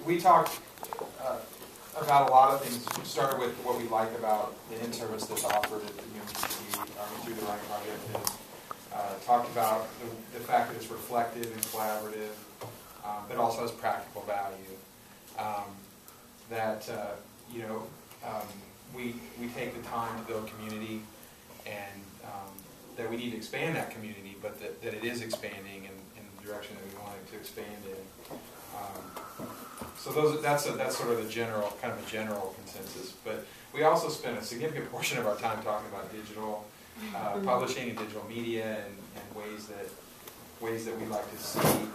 we talked about a lot of things. We started with what we like about the in-service that's offered at the UMTC through the Writing Project, and talked about the fact that it's reflective and collaborative, but also has practical value. We take the time to build community, and that we need to expand that community, but that it is expanding in the direction that we want it to expand in. So that's sort of the general consensus. But we also spent a significant portion of our time talking about digital publishing and digital media and ways that we like to see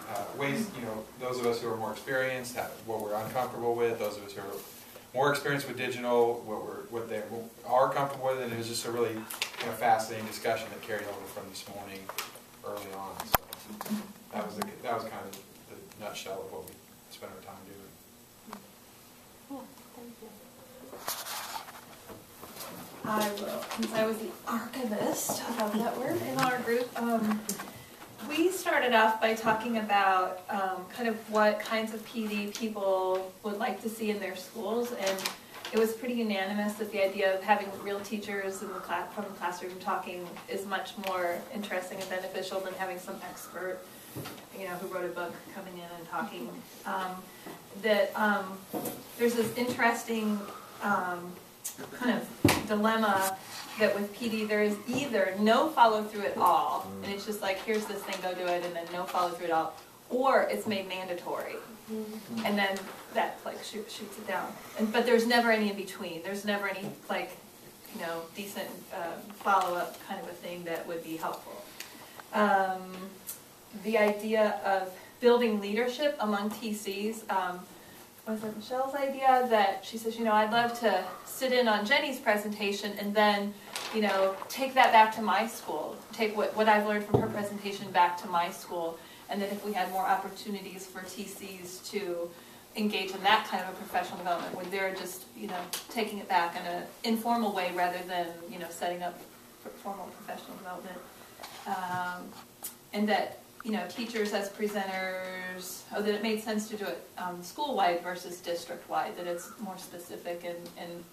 those of us who are more experienced, what we're uncomfortable with, those of us who are more experienced with digital, what they are comfortable with, and it was just a really fascinating discussion that carried over from this morning early on. So that was kind of the nutshell of what we spent our time doing. Cool. Thank you. I will, since I was the archivist, I love that word, in our group. We started off by talking about kind of what kinds of PD people would like to see in their schools, and it was pretty unanimous that the idea of having real teachers in the from the classroom talking is much more interesting and beneficial than having some expert, who wrote a book coming in and talking. There's this interesting kind of dilemma that with PD there is either no follow-through at all, and it's just like, here's this thing, go do it, and then no follow-through at all, or it's made mandatory, and then that shoots it down. But there's never any in between. There's never any decent follow-up kind of a thing that would be helpful. The idea of building leadership among TCs, was it Michelle's idea that she says, I'd love to sit in on Jenny's presentation and then, take that back to my school, take what I've learned from her presentation back to my school, and that if we had more opportunities for TCs to engage in that kind of a professional development, where they're just, taking it back in an informal way rather than, setting up formal professional development, and that teachers as presenters, that it made sense to do it school-wide versus district-wide, that it's more specific and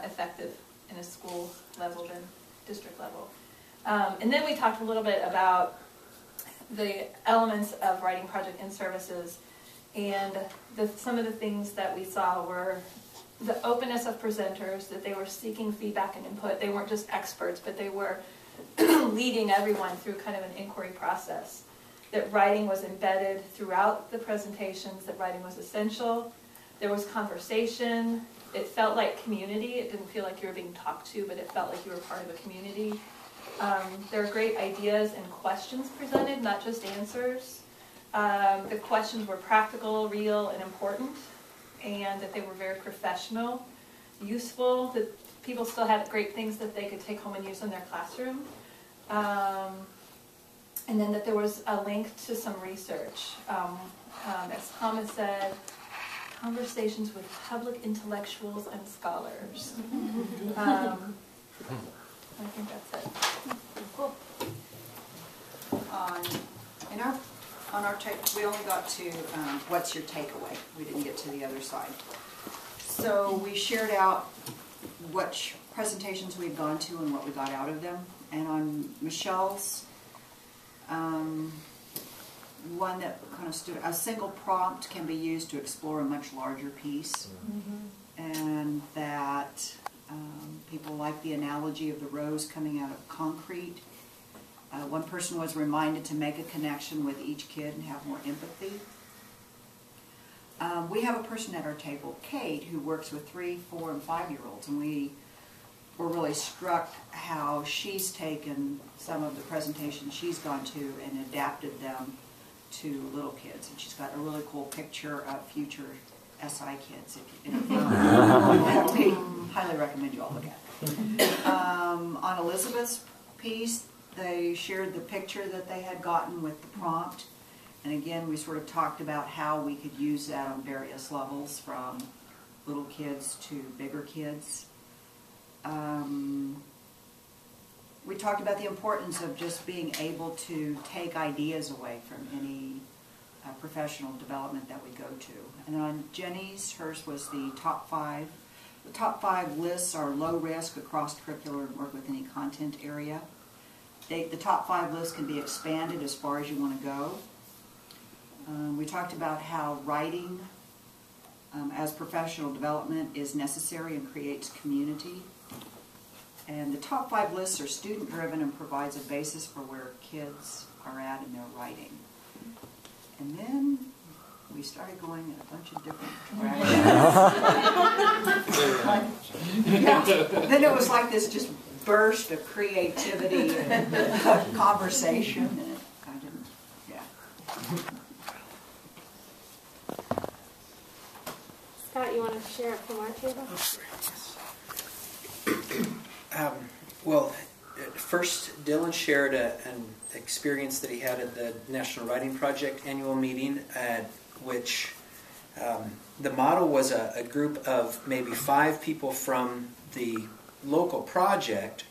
effective in a school level than district level. And then we talked a little bit about the elements of Writing Project in services, and some of the things that we saw were the openness of presenters, that they were seeking feedback and input. They weren't just experts, but they were leading everyone through kind of an inquiry process, that writing was embedded throughout the presentations, that writing was essential. There was conversation. It felt like community. It didn't feel like you were being talked to, but it felt like you were part of a community. There were great ideas and questions presented, not just answers. The questions were practical, real, and important, and that they were very professional, useful, that people still had great things that they could take home and use in their classroom. And then that there was a link to some research. As Thomas said, conversations with public intellectuals and scholars. I think that's it. Cool. On our take, we only got to what's your takeaway. We didn't get to the other side. So we shared out what presentations we'd gone to and what we got out of them. And on Michelle's, one that kind of stood, a single prompt can be used to explore a much larger piece. And that people like the analogy of the rose coming out of concrete. One person was reminded to make a connection with each kid and have more empathy. We have a person at our table, Kate, who works with 3-, 4-, and 5-year-olds, and we were really struck how she's taken some of the presentations she's gone to and adapted them to little kids. And she's got a really cool picture of future SI kids. We highly recommend you all look at it. On Elizabeth's piece, they shared the picture that they had gotten with the prompt. And again, we sort of talked about how we could use that on various levels, from little kids to bigger kids. We talked about the importance of just being able to take ideas away from any professional development that we go to. And on Jenny's, hers was the top 5. The top 5 lists are low risk, across curricular, and work with any content area. The top 5 lists can be expanded as far as you want to go. We talked about how writing as professional development is necessary and creates community. And the top 5 lists are student-driven and provides a basis for where kids are at in their writing. And then we started going in a bunch of different directions. Yeah. Then it was like this just burst of creativity and conversation. And I didn't, yeah. Scott, you want to share it from our table? Well, first, Dylan shared an experience that he had at the National Writing Project annual meeting, at which the model was a group of maybe 5 people from the local project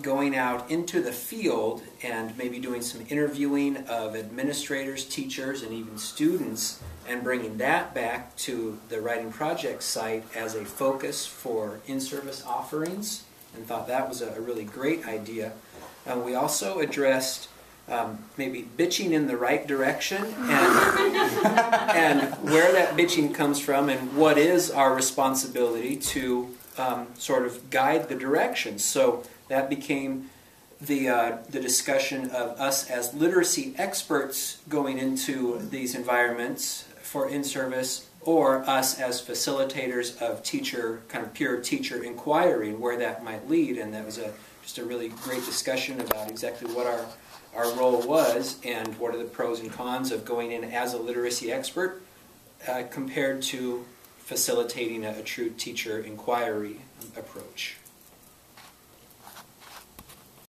going out into the field and maybe doing some interviewing of administrators, teachers, and even students, and bringing that back to the Writing Project site as a focus for in-service offerings, and thought that was a really great idea. We also addressed maybe bitching in the right direction and where that bitching comes from and what is our responsibility to sort of guide the direction. So that became the discussion of us as literacy experts going into these environments for in-service, or us as facilitators of kind of pure teacher inquiry, and where that might lead. And that was just a really great discussion about exactly what our role was and what are the pros and cons of going in as a literacy expert compared to facilitating a true teacher inquiry approach.